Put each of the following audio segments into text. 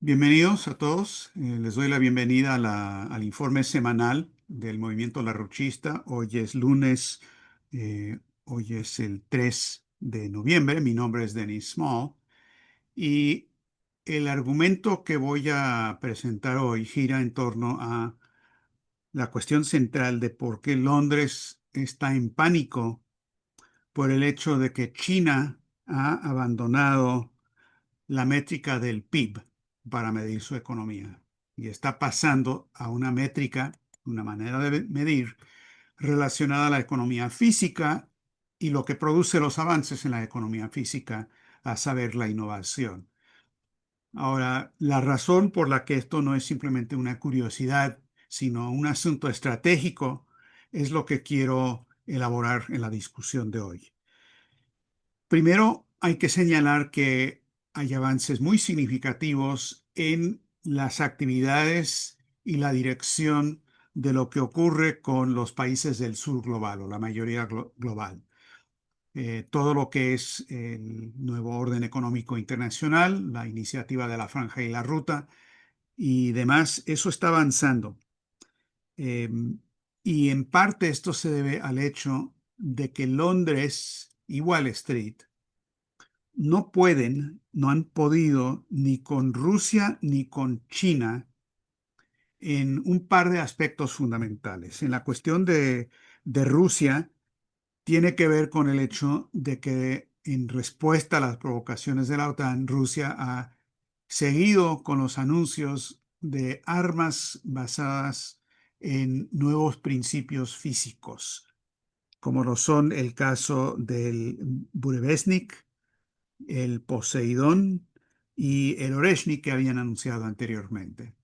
Bienvenidos a todos. Les doy la bienvenida al informe semanal del Movimiento Larruchista. Hoy es lunes, hoy es el 3 de noviembre. Mi nombre es Denis Small y el argumento que voy a presentar hoy gira en torno a la cuestión central de por qué Londres está en pánico por el hecho de que China ha abandonado la métrica del PIB para medir su economía y está pasando a una métrica, una manera de medir relacionada a la economía física y lo que produce los avances en la economía física, a saber, la innovación. Ahora, la razón por la que esto no es simplemente una curiosidad, sino un asunto estratégico, es lo que quiero elaborar en la discusión de hoy. Primero, hay que señalar que hay avances muy significativos en las actividades y la dirección de lo que ocurre con los países del sur global o la mayoría global. Todo lo que es el nuevo orden económico internacional, la iniciativa de la Franja y la Ruta y demás, eso está avanzando. Eh, y en parte esto se debe al hecho de que Londres y Wall Street no pueden, no han podido ni con Rusia ni con China en un par de aspectos fundamentales. En la cuestión de Rusia tiene que ver con el hecho de que en respuesta a las provocaciones de la OTAN, Rusia ha seguido con los anuncios de armas basadas en nuevos principios físicos, como lo son el caso del Burevestnik, el Poseidón y el Oreshnik que habían anunciado anteriormente.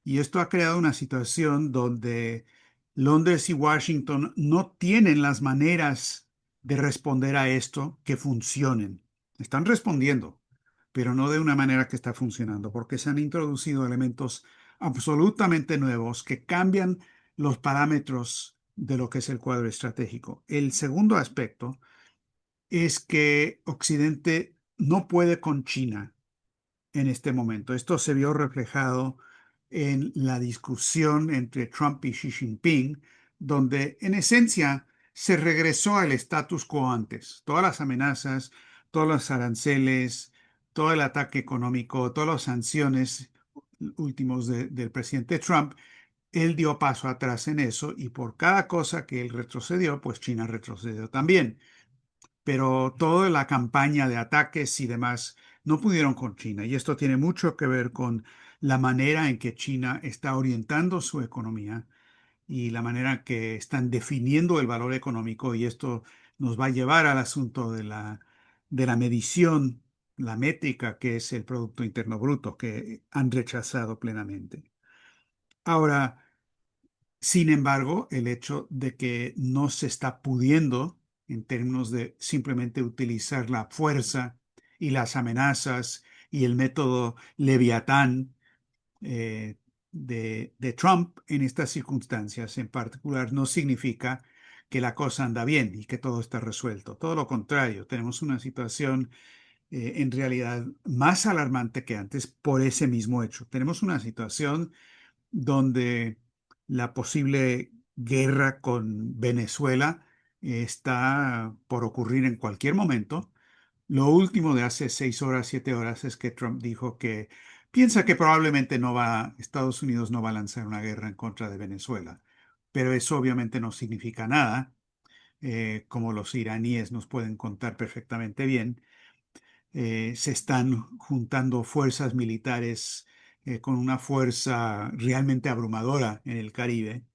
Y esto ha creado una situación donde Londres y Washington no tienen las maneras de responder a esto que funcionen. Están respondiendo, pero no de una manera que está funcionando, porque se han introducido elementos absolutamente nuevos que cambian los parámetros de lo que es el cuadro estratégico. El segundo aspecto es que Occidente no puede con China en este momento. Esto se vio reflejado en la discusión entre Trump y Xi Jinping, donde en esencia se regresó al status quo antes. Todas las amenazas, todos los aranceles, todo el ataque económico, todas las sanciones últimos del presidente Trump, él dio paso atrás en eso y por cada cosa que él retrocedió, pues China retrocedió también, pero toda la campaña de ataques y demás no pudieron con China. Y esto tiene mucho que ver con la manera en que China está orientando su economía y la manera en que están definiendo el valor económico. Y esto nos va a llevar al asunto de la medición, la métrica que es el Producto Interno Bruto, que han rechazado plenamente. Ahora, sin embargo, el hecho de que no se está pudiendo, en términos de simplemente utilizar la fuerza y las amenazas y el método Leviatán eh, de Trump en estas circunstancias en particular, no significa que la cosa anda bien y que todo está resuelto. Todo lo contrario, tenemos una situación en realidad más alarmante que antes por ese mismo hecho. Tenemos una situación donde la posible guerra con Venezuela está por ocurrir en cualquier momento. Lo último de hace 6 horas, 7 horas es que Trump dijo que piensa que probablemente Estados Unidos no va a lanzar una guerra en contra de Venezuela. Pero eso obviamente no significa nada, como los iraníes nos pueden contar perfectamente bien. Se están juntando fuerzas militares con una fuerza realmente abrumadora en el Caribe.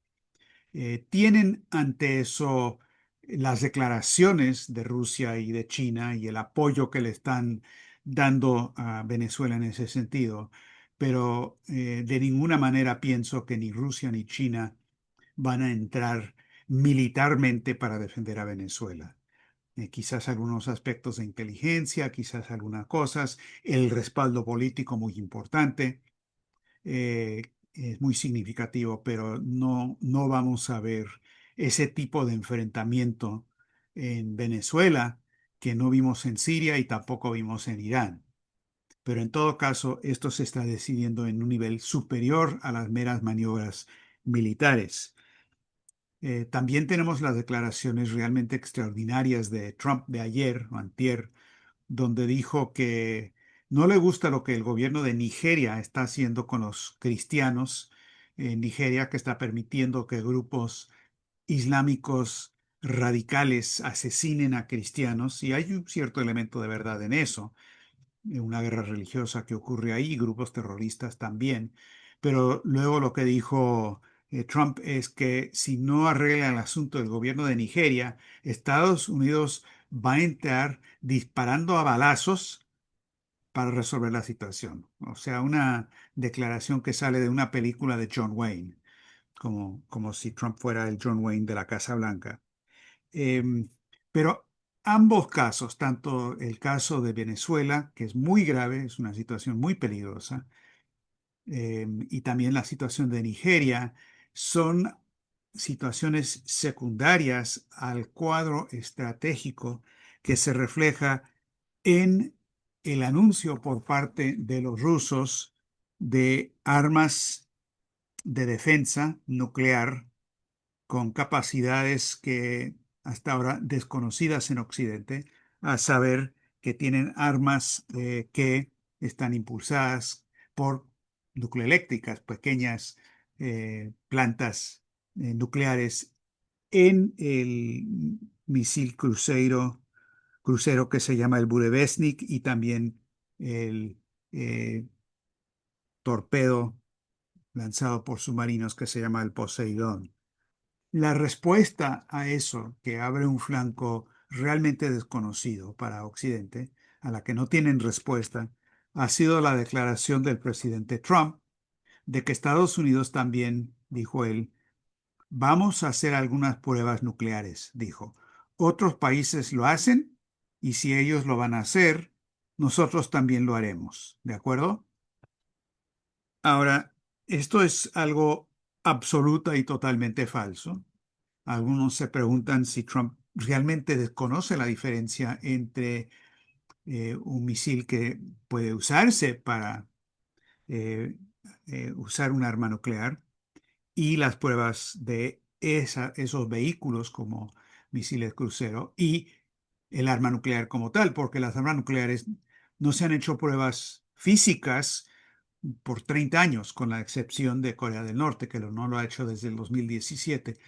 Tienen ante eso las declaraciones de Rusia y de China y el apoyo que le están dando a Venezuela en ese sentido, pero de ninguna manera pienso que ni Rusia ni China van a entrar militarmente para defender a Venezuela. Quizás algunos aspectos de inteligencia, quizás algunas cosas, el respaldo político muy importante, es muy significativo, pero no vamos a ver ese tipo de enfrentamiento en Venezuela que no vimos en Siria y tampoco vimos en Irán. pero en todo caso esto se está decidiendo en un nivel superior a las meras maniobras militares. También tenemos las declaraciones realmente extraordinarias de Trump de ayer o antier, donde dijo que no le gusta lo que el gobierno de Nigeria está haciendo con los cristianos en Nigeria, que está permitiendo que grupos islámicos radicales asesinen a cristianos, y hay un cierto elemento de verdad en eso, una guerra religiosa que ocurre ahí, grupos terroristas también. Pero luego lo que dijo Trump es que si no arregla el asunto del gobierno de Nigeria, Estados Unidos va a entrar disparando a balazos para resolver la situación. O sea, una declaración que sale de una película de John Wayne, como si Trump fuera el John Wayne de la Casa Blanca. Em, pero ambos casos, tanto el caso de Venezuela, que es muy grave, es una situación muy peligrosa, y también la situación de Nigeria, son situaciones secundarias al cuadro estratégico que se refleja en el anuncio por parte de los rusos de armas de defensa nuclear con capacidades que hasta ahora desconocidas en Occidente, a saber que tienen armas que están impulsadas por nucleoeléctricas, pequeñas plantas nucleares en el misil crucero que se llama el Burevestnik y también el eh, torpedo lanzado por submarinos que se llama el Poseidón. La respuesta a eso, que abre un flanco realmente desconocido para Occidente, a la que no tienen respuesta, ha sido la declaración del presidente Trump de que Estados Unidos también, dijo él, vamos a hacer algunas pruebas nucleares, dijo. Otros países lo hacen y si ellos lo van a hacer, nosotros también lo haremos. ¿De acuerdo? Ahora, esto es algo absoluta y totalmente falso. Algunos se preguntan si Trump realmente desconoce la diferencia entre un misil que puede usarse para eh, usar un arma nuclear y las pruebas de esos vehículos como misiles crucero y el arma nuclear como tal, porque las armas nucleares no se han hecho pruebas físicas por 30 años, con la excepción de Corea del Norte, que no lo ha hecho desde el 2017.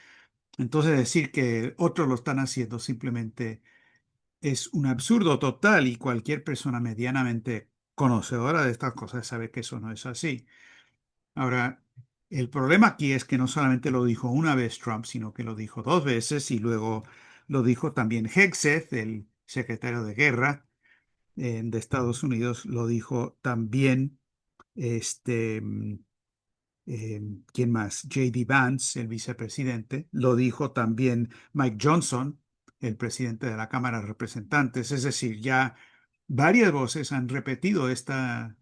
Entonces decir que otros lo están haciendo simplemente es un absurdo total y cualquier persona medianamente conocedora de estas cosas sabe que eso no es así. Ahora, el problema aquí es que no solamente lo dijo una vez Trump, sino que lo dijo dos veces y luego lo dijo también Hegseth, el secretario de Guerra de Estados Unidos, lo dijo también este, eh, ¿quién más? J.D. Vance, el vicepresidente, lo dijo también Mike Johnson, el presidente de la Cámara de Representantes. Es decir, ya varias voces han repetido esta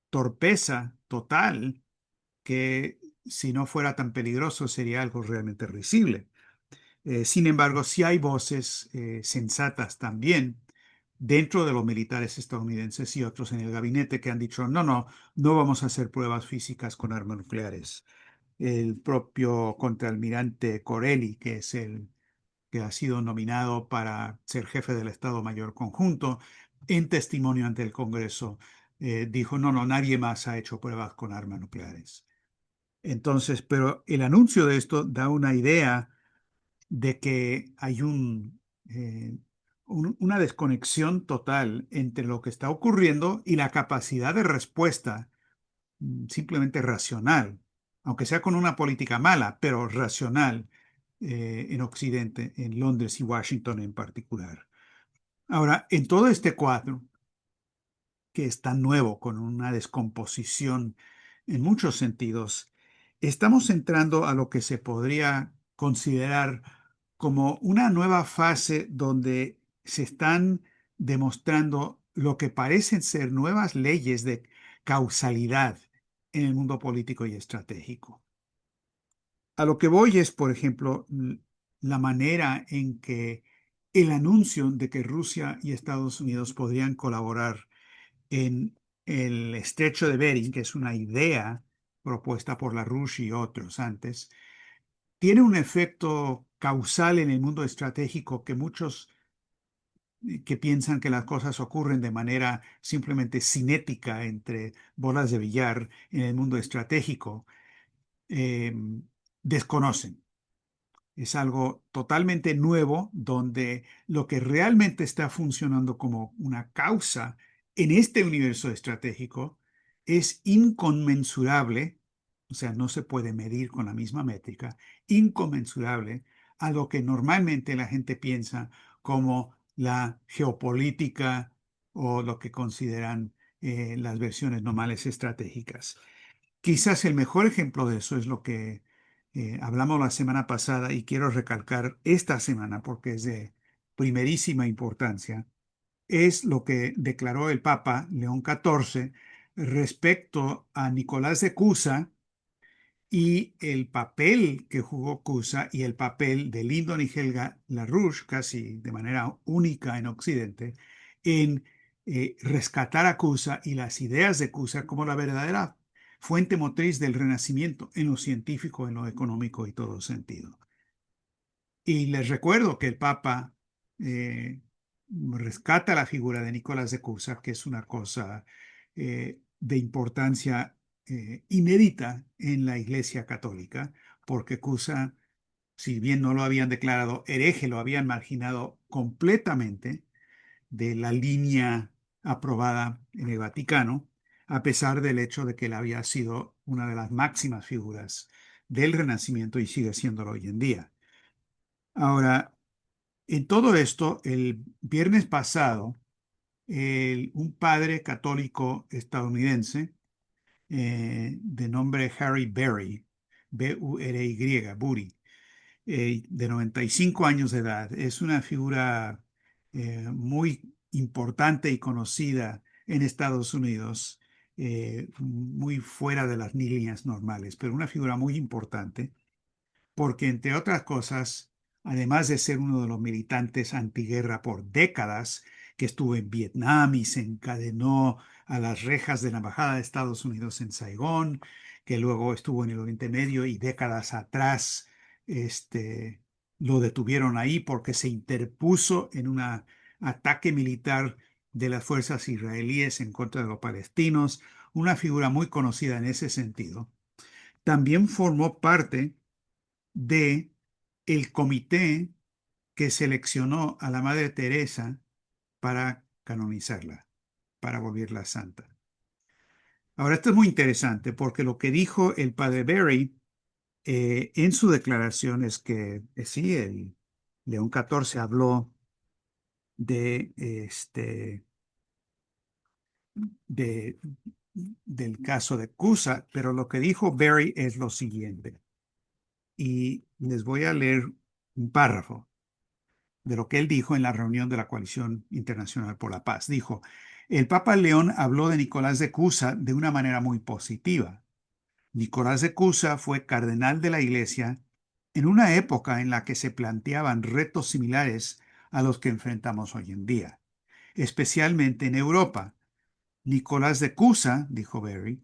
torpeza total que si no fuera tan peligroso sería algo realmente risible. Sin embargo, sí hay voces sensatas también dentro de los militares estadounidenses y otros en el gabinete que han dicho, no, no, no vamos a hacer pruebas físicas con armas nucleares. El propio contraalmirante Corelli, que es el que ha sido nominado para ser jefe del Estado Mayor Conjunto, en testimonio ante el Congreso, dijo, no, no, nadie más ha hecho pruebas con armas nucleares. Entonces, pero el anuncio de esto da una idea de que hay una desconexión total entre lo que está ocurriendo y la capacidad de respuesta simplemente racional, aunque sea con una política mala, pero racional en Occidente, en Londres y Washington en particular. Ahora, en todo este cuadro, que es tan nuevo, con una descomposición en muchos sentidos, estamos entrando a lo que se podría considerar como una nueva fase donde se están demostrando lo que parecen ser nuevas leyes de causalidad en el mundo político y estratégico. A lo que voy es, por ejemplo, la manera en que el anuncio de que Rusia y Estados Unidos podrían colaborar en el estrecho de Bering, que es una idea propuesta por LaRouche y otros antes, tiene un efecto causal en el mundo estratégico que muchos que piensan que las cosas ocurren de manera simplemente cinética entre bolas de billar en el mundo estratégico, eh, desconocen. Es algo totalmente nuevo donde lo que realmente está funcionando como una causa en este universo estratégico es inconmensurable, o sea, no se puede medir con la misma métrica, inconmensurable a lo que normalmente la gente piensa como la geopolítica o lo que consideran las versiones normales estratégicas. Quizás el mejor ejemplo de eso es lo que hablamos la semana pasada y quiero recalcar esta semana porque es de primerísima importancia. Es lo que declaró el Papa León XIV respecto a Nicolás de Cusa y el papel que jugó Cusa y el papel de Lyndon y Helga LaRouche, casi de manera única en Occidente, en rescatar a Cusa y las ideas de Cusa como la verdadera fuente motriz del Renacimiento en lo científico, en lo económico y todo sentido. Y les recuerdo que el Papa rescata la figura de Nicolás de Cusa, que es una cosa de importancia inédita en la Iglesia Católica, porque Cusa, si bien no lo habían declarado hereje, lo habían marginado completamente de la línea aprobada en el Vaticano, a pesar del hecho de que él había sido una de las máximas figuras del Renacimiento y sigue siéndolo hoy en día. Ahora, en todo esto, el viernes pasado, un padre católico estadounidense de nombre Harry Berry, B-U-R-Y, Bury, de 95 años de edad, es una figura muy importante y conocida en Estados Unidos, muy fuera de las líneas normales, pero una figura muy importante porque, entre otras cosas, además de ser uno de los militantes antiguerra por décadas, que estuvo en Vietnam y se encadenó a las rejas de la Embajada de Estados Unidos en Saigón, que luego estuvo en el Oriente Medio y décadas atrás lo detuvieron ahí porque se interpuso en un ataque militar de las fuerzas israelíes en contra de los palestinos, una figura muy conocida en ese sentido. También formó parte de el comité que seleccionó a la Madre Teresa para canonizarla, para volverla santa. Ahora, esto es muy interesante porque lo que dijo el padre Berry en su declaración es que sí, el León XIV habló de de, del caso de Cusa, pero lo que dijo Berry es lo siguiente, y les voy a leer un párrafo de lo que él dijo en la reunión de la Coalición Internacional por la Paz. Dijo, el Papa León habló de Nicolás de Cusa de una manera muy positiva. Nicolás de Cusa fue cardenal de la Iglesia en una época en la que se planteaban retos similares a los que enfrentamos hoy en día, especialmente en Europa. Nicolás de Cusa, dijo Berry,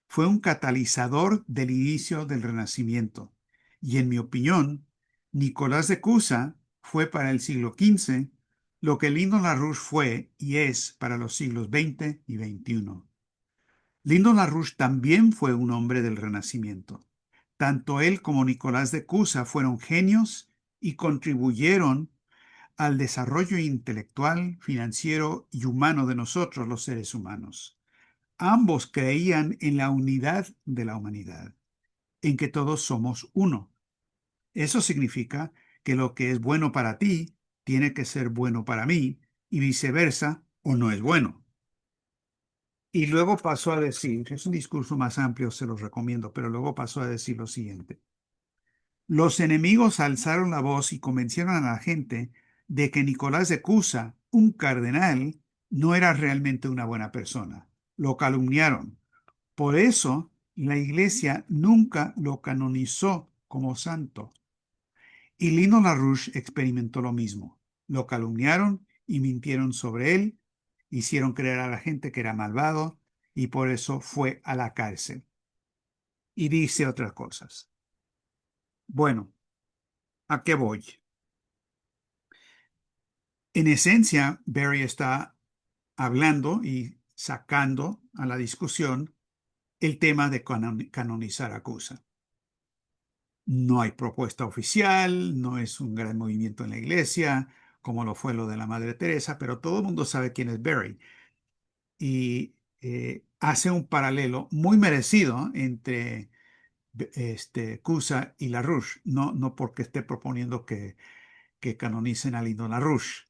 fue un catalizador del inicio del Renacimiento. Y en mi opinión, Nicolás de Cusa fue para el siglo XV lo que Lyndon LaRouche fue y es para los siglos XX y XXI. Lyndon LaRouche también fue un hombre del Renacimiento. Tanto él como Nicolás de Cusa fueron genios y contribuyeron al desarrollo intelectual, financiero y humano de nosotros, los seres humanos. Ambos creían en la unidad de la humanidad, en que todos somos uno. Eso significa que lo que es bueno para ti tiene que ser bueno para mí y viceversa, o no es bueno. Y luego pasó a decir, es un discurso más amplio, se los recomiendo, pero luego pasó a decir lo siguiente. Los enemigos alzaron la voz y convencieron a la gente de que Nicolás de Cusa, un cardenal, no era realmente una buena persona. Lo calumniaron. Por eso, la Iglesia nunca lo canonizó como santo. Y Lino LaRouche experimentó lo mismo. Lo calumniaron y mintieron sobre él, hicieron creer a la gente que era malvado y por eso fue a la cárcel. Y dice otras cosas. Bueno, ¿a qué voy? En esencia, Barry está hablando y sacando a la discusión el tema de canonizar a Cusa. No hay propuesta oficial, no es un gran movimiento en la iglesia, como lo fue lo de la Madre Teresa, pero todo el mundo sabe quién es Barry. Y hace un paralelo muy merecido entre Cusa y LaRouche, no porque esté proponiendo que canonicen a Lyndon LaRouche,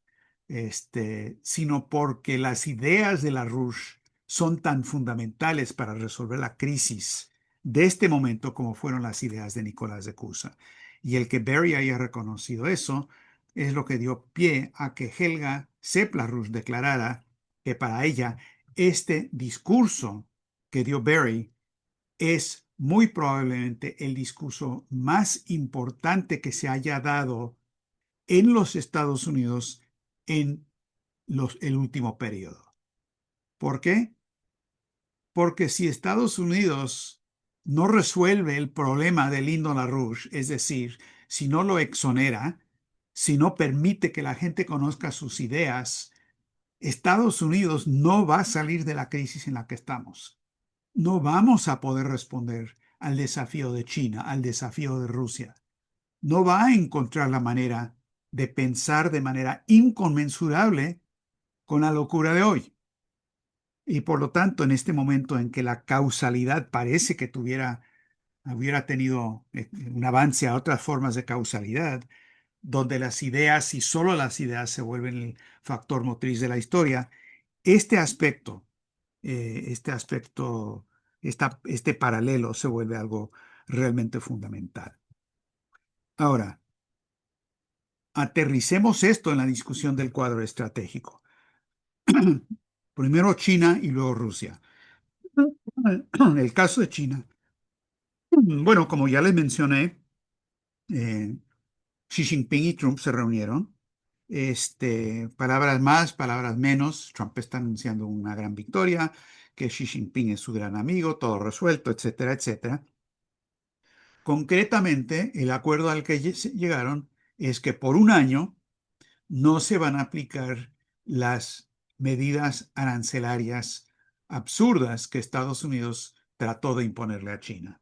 sino porque las ideas de LaRouche son tan fundamentales para resolver la crisis de este momento como fueron las ideas de Nicolás de Cusa. Y el que Barry haya reconocido eso es lo que dio pie a que Helga Sepp LaRouche declarara que para ella este discurso que dio Barry es muy probablemente el discurso más importante que se haya dado en los Estados Unidos en el último periodo. ¿Por qué? Porque si Estados Unidos no resuelve el problema de Lyndon LaRouche, es decir, si no lo exonera, si no permite que la gente conozca sus ideas, Estados Unidos no va a salir de la crisis en la que estamos. No vamos a poder responder al desafío de China, al desafío de Rusia. No va a encontrar la manera de pensar de manera inconmensurable con la locura de hoy. Y por lo tanto, en este momento en que la causalidad parece que hubiera tenido un avance a otras formas de causalidad, donde las ideas y solo las ideas se vuelven el factor motriz de la historia, este aspecto, este aspecto, este paralelo se vuelve algo realmente fundamental. Ahora, aterricemos esto en la discusión del cuadro estratégico. Primero China y luego Rusia. El caso de China. Bueno, como ya les mencioné, eh, Xi Jinping y Trump se reunieron. Palabras más, palabras menos. Trump está anunciando una gran victoria, que Xi Jinping es su gran amigo, todo resuelto, etcétera, etcétera. Concretamente, el acuerdo al que llegaron es que por un año no se van a aplicar las medidas arancelarias absurdas que Estados Unidos trató de imponerle a China.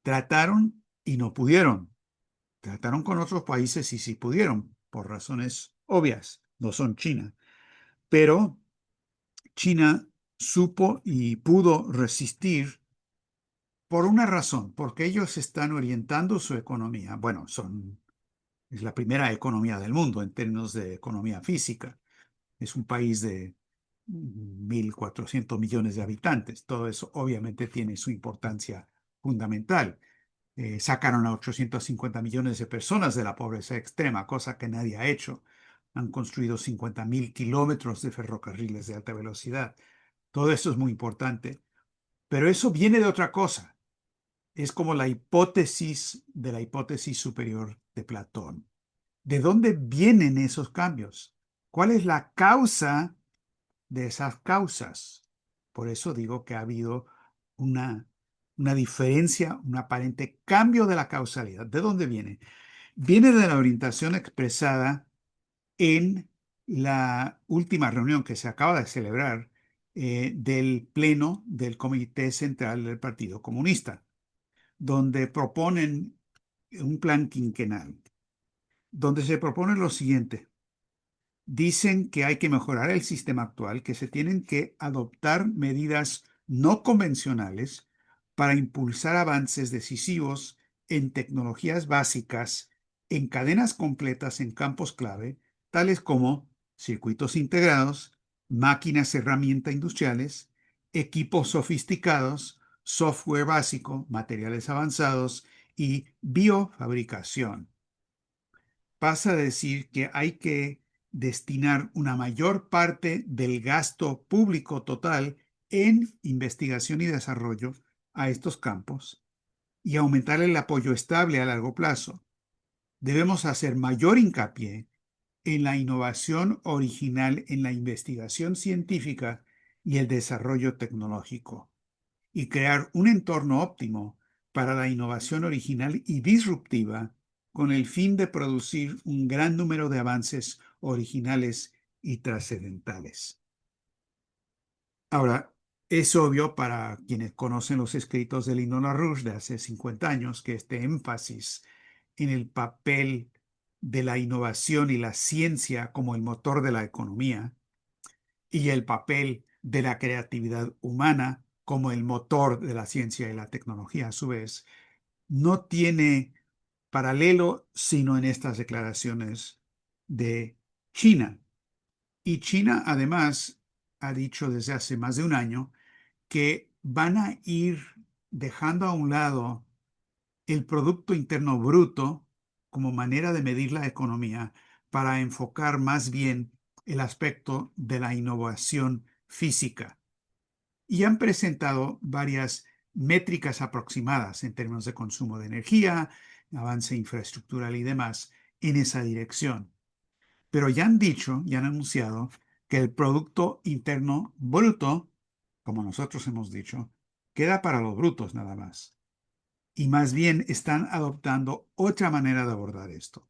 Trataron y no pudieron. Trataron con otros países y sí pudieron, por razones obvias, no son China. Pero China supo y pudo resistir por una razón, porque ellos están orientando su economía. Bueno, es la primera economía del mundo en términos de economía física. Es un país de 1.400 millones de habitantes. Todo eso obviamente tiene su importancia fundamental. Sacaron a 850 millones de personas de la pobreza extrema, cosa que nadie ha hecho. Han construido 50.000 kilómetros de ferrocarriles de alta velocidad. Todo eso es muy importante. Pero eso viene de otra cosa. Es como la hipótesis de la hipótesis superior de Platón. ¿De dónde vienen esos cambios? ¿Cuál es la causa de esas causas? Por eso digo que ha habido una, una diferencia, un aparente cambio de la causalidad. ¿De dónde viene? Viene de la orientación expresada en la última reunión que se acaba de celebrar del Pleno del Comité Central del Partido Comunista, donde proponen un plan quinquenal, donde se propone lo siguiente. Dicen que hay que mejorar el sistema actual, que se tienen que adoptar medidas no convencionales para impulsar avances decisivos en tecnologías básicas, en cadenas completas en campos clave, tales como circuitos integrados, máquinas herramienta industriales, equipos sofisticados, software básico, materiales avanzados y biofabricación. Pasa a decir que hay que destinar una mayor parte del gasto público total en investigación y desarrollo a estos campos y aumentar el apoyo estable a largo plazo. Debemos hacer mayor hincapié en la innovación original en la investigación científica y el desarrollo tecnológico, y crear un entorno óptimo para la innovación original y disruptiva con el fin de producir un gran número de avances originales y trascendentales. Ahora, es obvio para quienes conocen los escritos de Lino LaRouche de hace 50 años que este énfasis en el papel de la innovación y la ciencia como el motor de la economía y el papel de la creatividad humana como el motor de la ciencia y la tecnología a su vez, no tiene paralelo sino en estas declaraciones de China. Y China además ha dicho desde hace más de un año que van a ir dejando a un lado el Producto Interno Bruto como manera de medir la economía para enfocar más bien el aspecto de la innovación física. Y han presentado varias métricas aproximadas en términos de consumo de energía, avance infraestructural y demás en esa dirección. Pero ya han dicho, ya han anunciado que el Producto Interno Bruto, como nosotros hemos dicho, queda para los brutos nada más. Y más bien están adoptando otra manera de abordar esto.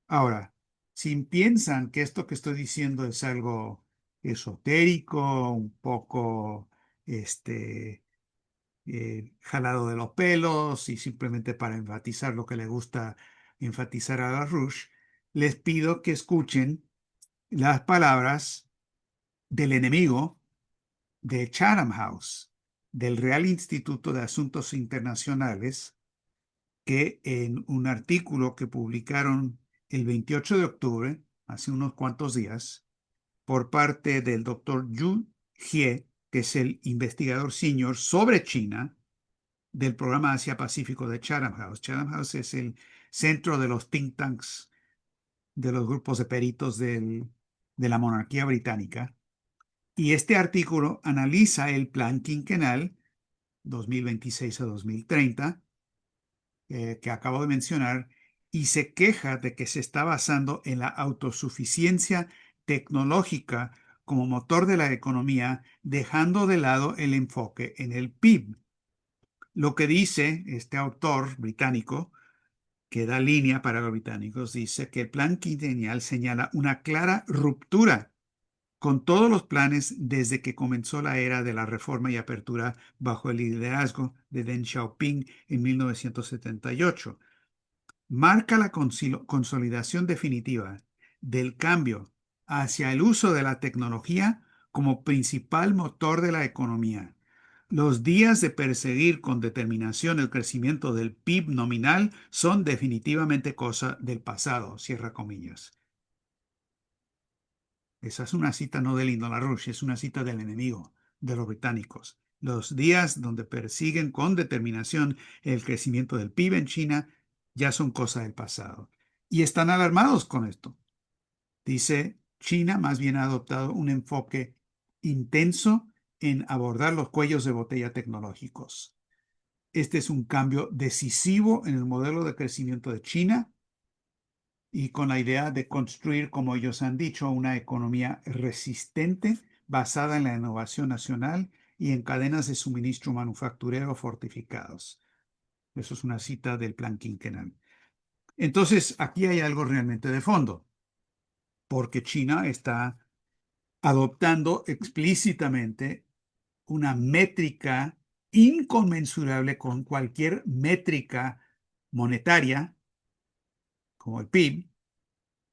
Ahora, si piensan que esto que estoy diciendo es algo esotérico, un poco jalado de los pelos y simplemente para enfatizar lo que le gusta enfatizar a LaRouche, les pido que escuchen las palabras del enemigo de Chatham House, del Real Instituto de Asuntos Internacionales, que en un artículo que publicaron el 28 de octubre, hace unos cuantos días, por parte del doctor Yu Jie, que es el investigador senior sobre China del programa Asia-Pacífico de Chatham House. Chatham House es el centro de los think tanks, de los grupos de peritos de la monarquía británica. Y este artículo analiza el plan quinquenal 2026 a 2030 que acabo de mencionar y se queja de que se está basando en la autosuficiencia tecnológica como motor de la economía, dejando de lado el enfoque en el PIB. Lo que dice este autor británico, que da línea para los británicos, dice que el plan quinquenal señala una clara ruptura con todos los planes desde que comenzó la era de la reforma y apertura bajo el liderazgo de Deng Xiaoping en 1978. Marca la consolidación definitiva del cambio hacia el uso de la tecnología como principal motor de la economía. Los días de perseguir con determinación el crecimiento del PIB nominal son definitivamente cosa del pasado, cierra comillas. Esa es una cita no de Lyndon LaRouche, es una cita del enemigo, de los británicos. Los días donde persiguen con determinación el crecimiento del PIB en China ya son cosa del pasado. Y están alarmados con esto. Dice, China más bien ha adoptado un enfoque intenso en abordar los cuellos de botella tecnológicos. Este es un cambio decisivo en el modelo de crecimiento de China y con la idea de construir, como ellos han dicho, una economía resistente basada en la innovación nacional y en cadenas de suministro manufacturero fortificados. Eso es una cita del plan quinquenal. Entonces, aquí hay algo realmente de fondo, porque China está adoptando explícitamente una métrica inconmensurable con cualquier métrica monetaria, como el PIB,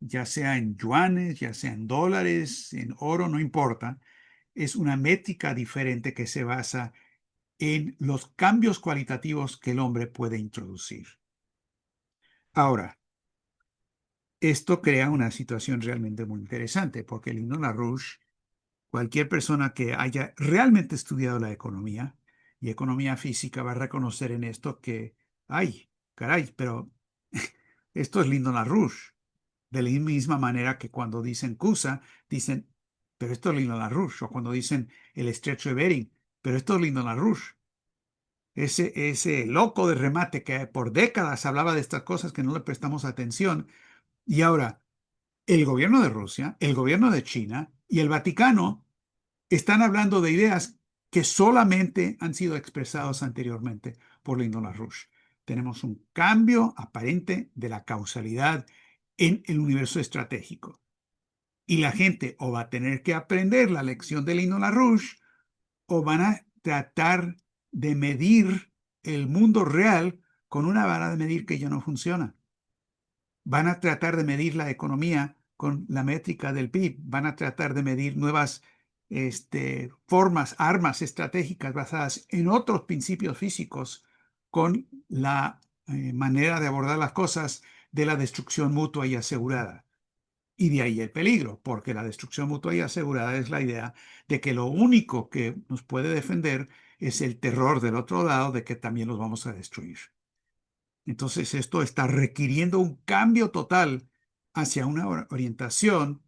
ya sea en yuanes, ya sea en dólares, en oro, no importa. Es una métrica diferente que se basa en los cambios cualitativos que el hombre puede introducir. Ahora, esto crea una situación realmente muy interesante, porque Lyndon LaRouche, cualquier persona que haya realmente estudiado la economía y economía física va a reconocer en esto que, ay, caray, pero esto es Lyndon LaRouche. De la misma manera que cuando dicen CUSA, dicen, pero esto es Lyndon LaRouche. O cuando dicen el estrecho de Bering, pero esto es Lyndon LaRouche. Ese loco de remate que por décadas hablaba de estas cosas que no le prestamos atención. Y ahora, el gobierno de Rusia, el gobierno de China y el Vaticano están hablando de ideas que solamente han sido expresadas anteriormente por Lyndon LaRouche. Tenemos un cambio aparente de la causalidad en el universo estratégico. Y la gente o va a tener que aprender la lección de Lyndon LaRouche o van a tratar de medir el mundo real con una vara de medir que ya no funciona. Van a tratar de medir la economía con la métrica del PIB, van a tratar de medir nuevas formas, armas estratégicas basadas en otros principios físicos con la manera de abordar las cosas de la destrucción mutua y asegurada. Y de ahí el peligro, porque la destrucción mutua y asegurada es la idea de que lo único que nos puede defender es el terror del otro lado de que también los vamos a destruir. Entonces esto está requiriendo un cambio total hacia una orientación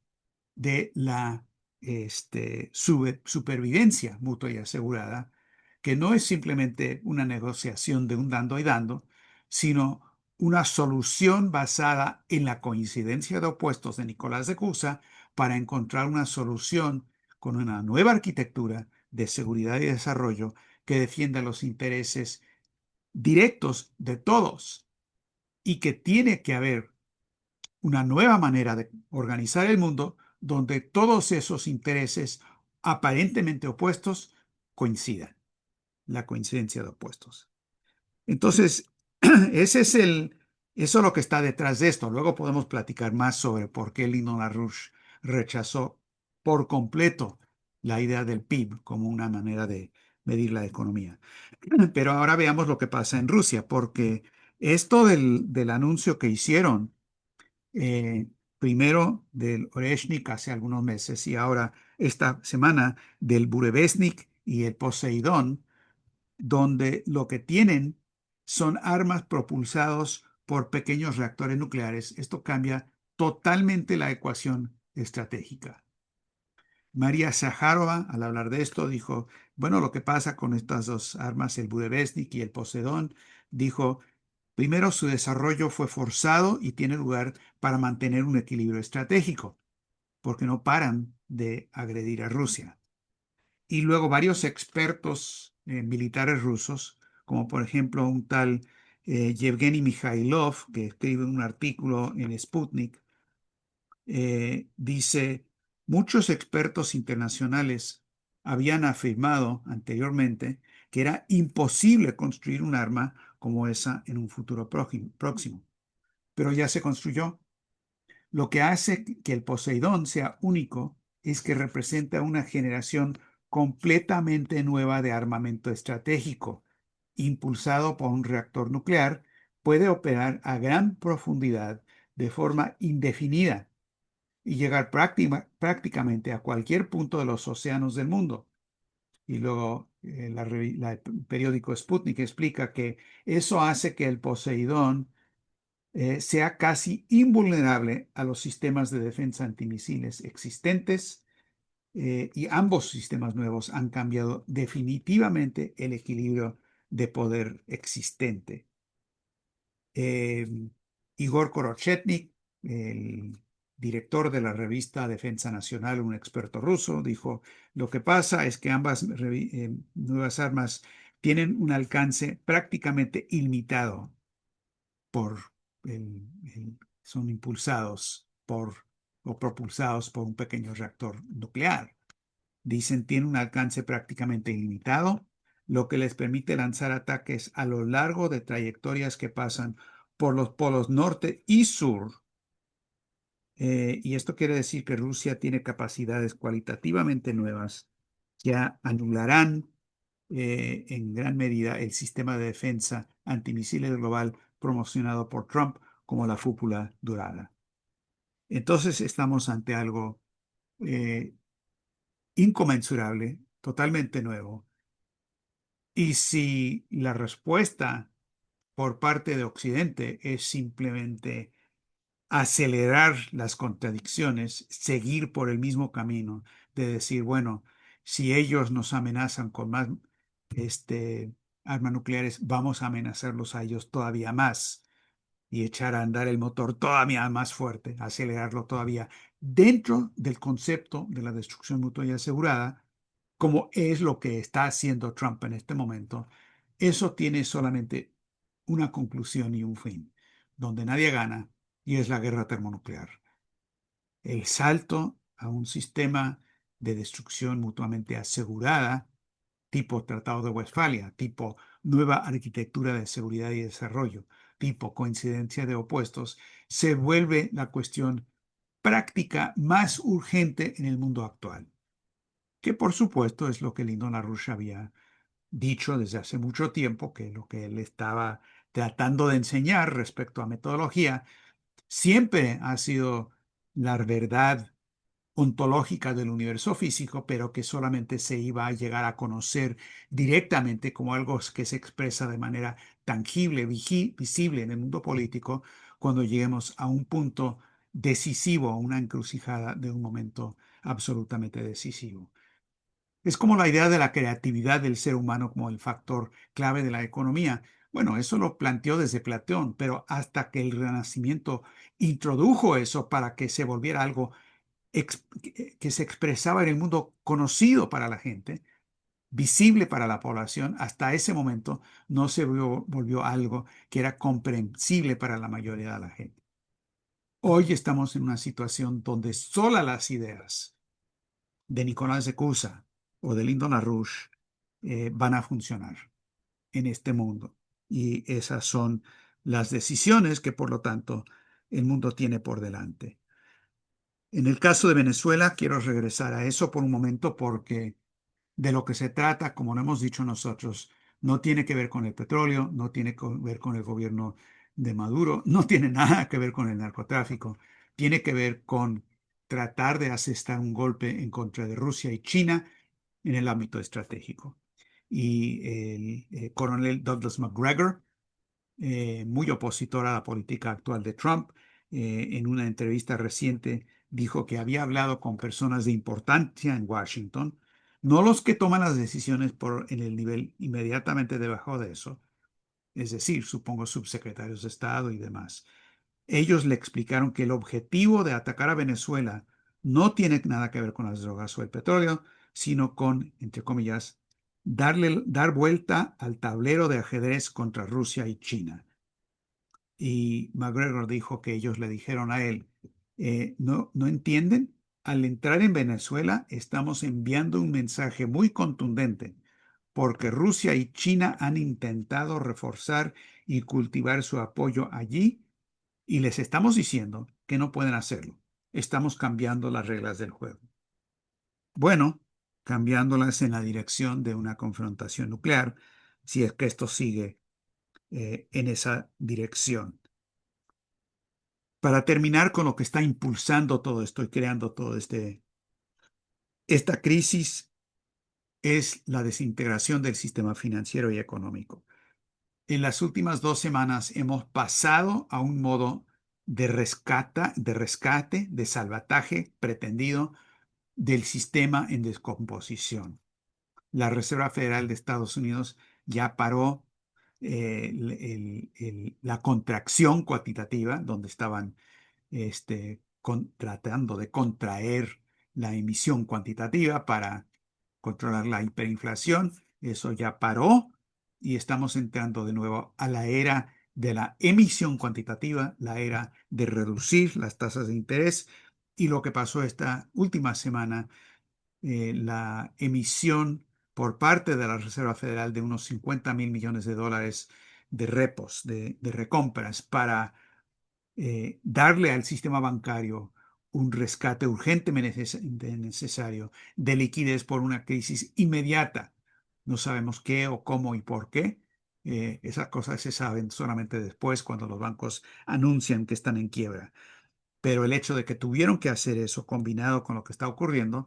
de la supervivencia mutua y asegurada, que no es simplemente una negociación de un dando y dando, sino una solución basada en la coincidencia de opuestos de Nicolás de Cusa para encontrar una solución con una nueva arquitectura de seguridad y desarrollo que defienda los intereses directos de todos y que tiene que haber una nueva manera de organizar el mundo donde todos esos intereses aparentemente opuestos coincidan, la coincidencia de opuestos. Entonces, ese es eso es lo que está detrás de esto. Luego podemos platicar más sobre por qué Lyndon LaRouche rechazó por completo la idea del PIB como una manera de medir la economía. Pero ahora veamos lo que pasa en Rusia, porque esto del anuncio que hicieron eh, primero del Oreshnik hace algunos meses y ahora esta semana del Burevestnik y el Poseidón, donde lo que tienen son armas propulsados por pequeños reactores nucleares. Esto cambia totalmente la ecuación estratégica. María Zaharova, al hablar de esto, dijo, bueno, lo que pasa con estas dos armas, el Burevestnik y el Poseidón, dijo, primero, su desarrollo fue forzado y tiene lugar para mantener un equilibrio estratégico, porque no paran de agredir a Rusia. Y luego varios expertos militares rusos, como por ejemplo un tal Yevgeny Mikhailov, que escribe un artículo en Sputnik, dice, muchos expertos internacionales habían afirmado anteriormente que era imposible construir un arma como esa en un futuro próximo, pero ya se construyó. Lo que hace que el Poseidón sea único es que representa una generación completamente nueva de armamento estratégico, impulsado por un reactor nuclear, puede operar a gran profundidad de forma indefinida y llegar prácticamente a cualquier punto de los océanos del mundo. Y luego el periódico Sputnik explica que eso hace que el Poseidón sea casi invulnerable a los sistemas de defensa antimisiles existentes y ambos sistemas nuevos han cambiado definitivamente el equilibrio de poder existente. Eh, Igor Korochetnik, el director de la revista Defensa Nacional, un experto ruso, dijo, lo que pasa es que ambas nuevas armas tienen un alcance prácticamente ilimitado por son impulsados por o propulsados por un pequeño reactor nuclear. Dicen tiene un alcance prácticamente ilimitado, lo que les permite lanzar ataques a lo largo de trayectorias que pasan por los polos norte y sur. Y esto quiere decir que Rusia tiene capacidades cualitativamente nuevas que anularán en gran medida el sistema de defensa antimisiles global promocionado por Trump como la cúpula dorada. Entonces estamos ante algo eh, inconmensurable, totalmente nuevo. Y si la respuesta por parte de Occidente es simplemente acelerar las contradicciones, seguir por el mismo camino de decir, bueno, si ellos nos amenazan con más armas nucleares, vamos a amenazarlos a ellos todavía más. y echar a andar el motor todavía más fuerte, acelerarlo todavía dentro del concepto de la destrucción mutua y asegurada, como es lo que está haciendo Trump en este momento. Eso tiene solamente una conclusión y un fin, donde nadie gana, y es la guerra termonuclear. El salto a un sistema de destrucción mutuamente asegurada, tipo Tratado de Westfalia, tipo nueva arquitectura de seguridad y desarrollo, tipo coincidencia de opuestos, se vuelve la cuestión práctica más urgente en el mundo actual, que por supuesto es lo que Lyndon LaRouche había dicho desde hace mucho tiempo, que lo que él estaba tratando de enseñar respecto a metodología siempre ha sido la verdad ontológica del universo físico, pero que solamente se iba a llegar a conocer directamente como algo que se expresa de manera tangible, visible en el mundo político, cuando lleguemos a un punto decisivo, a una encrucijada de un momento absolutamente decisivo. Es como la idea de la creatividad del ser humano como el factor clave de la economía. Bueno, eso lo planteó desde Platón, pero hasta que el Renacimiento introdujo eso para que se volviera algo que se expresaba en el mundo conocido para la gente, visible para la población, hasta ese momento no se volvió algo que era comprensible para la mayoría de la gente. Hoy estamos en una situación donde solas las ideas de Nicolás de Cusa o de Lyndon LaRouche van a funcionar en este mundo. Y esas son las decisiones que, por lo tanto, el mundo tiene por delante. En el caso de Venezuela, quiero regresar a eso por un momento porque de lo que se trata, como lo hemos dicho nosotros, no tiene que ver con el petróleo, no tiene que ver con el gobierno de Maduro, no tiene nada que ver con el narcotráfico, tiene que ver con tratar de asestar un golpe en contra de Rusia y China en el ámbito estratégico. Y el coronel Douglas McGregor, muy opositor a la política actual de Trump, en una entrevista reciente dijo que había hablado con personas de importancia en Washington, no los que toman las decisiones en el nivel inmediatamente debajo de eso, es decir, supongo subsecretarios de Estado y demás. Ellos le explicaron que el objetivo de atacar a Venezuela no tiene nada que ver con las drogas o el petróleo, sino con, entre comillas, dar vuelta al tablero de ajedrez contra Rusia y China. Y McGregor dijo que ellos le dijeron a él, no entienden, al entrar en Venezuela estamos enviando un mensaje muy contundente porque Rusia y China han intentado reforzar y cultivar su apoyo allí y les estamos diciendo que no pueden hacerlo. Estamos cambiando las reglas del juego. Bueno, cambiándolas en la dirección de una confrontación nuclear, si es que esto sigue en esa dirección. Para terminar con lo que está impulsando todo esto y creando todo esta crisis es la desintegración del sistema financiero y económico. En las últimas 2 semanas hemos pasado a un modo de rescate, de salvataje pretendido del sistema en descomposición. La Reserva Federal de Estados Unidos ya paró la contracción cuantitativa, donde estaban tratando de contraer la emisión cuantitativa para controlar la hiperinflación. Eso ya paró y estamos entrando de nuevo a la era de la emisión cuantitativa, la era de reducir las tasas de interés. Y lo que pasó esta última semana, la emisión por parte de la Reserva Federal de unos 50.000 millones de dólares de repos, de recompras para darle al sistema bancario un rescate urgentemente necesario de liquidez por una crisis inmediata. No sabemos qué o cómo y por qué. Esas cosas se saben solamente después cuando los bancos anuncian que están en quiebra. Pero el hecho de que tuvieron que hacer eso combinado con lo que está ocurriendo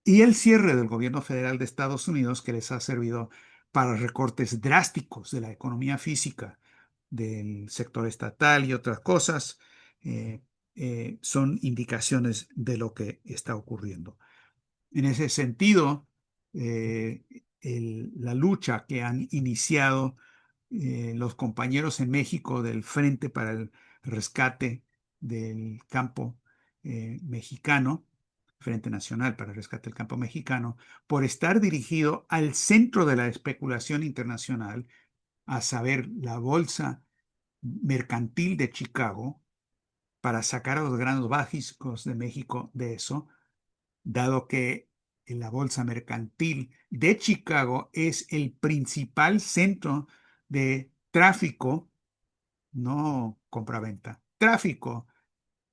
y el cierre del gobierno federal de Estados Unidos que les ha servido para recortes drásticos de la economía física, del sector estatal y otras cosas, eh, son indicaciones de lo que está ocurriendo. En ese sentido, la lucha que han iniciado los compañeros en México del Frente para el Rescate del Campo Mexicano, Frente Nacional para el Rescate del Campo Mexicano, por estar dirigido al centro de la especulación internacional, a saber, la Bolsa Mercantil de Chicago, para sacar a los granos básicos de México de eso, dado que la Bolsa Mercantil de Chicago es el principal centro de tráfico, no compraventa, tráfico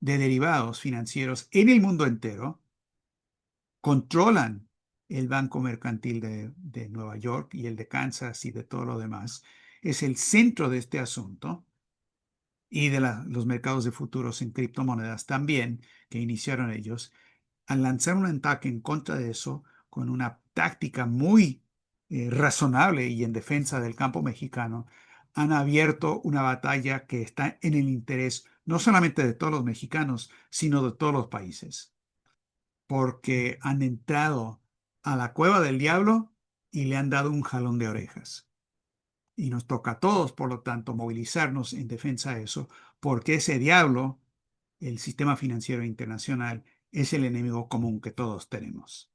de derivados financieros en el mundo entero. Controlan el Banco Mercantil de Nueva York y el de Kansas y de todo lo demás. Es el centro de este asunto y de los mercados de futuros en criptomonedas también, que iniciaron ellos. Al lanzar un ataque en contra de eso, con una táctica muy razonable y en defensa del campo mexicano, han abierto una batalla que está en el interés no solamente de todos los mexicanos, sino de todos los países, porque han entrado a la cueva del diablo y le han dado un jalón de orejas. Y nos toca a todos, por lo tanto, movilizarnos en defensa de eso, porque ese diablo, el sistema financiero internacional, es el enemigo común que todos tenemos.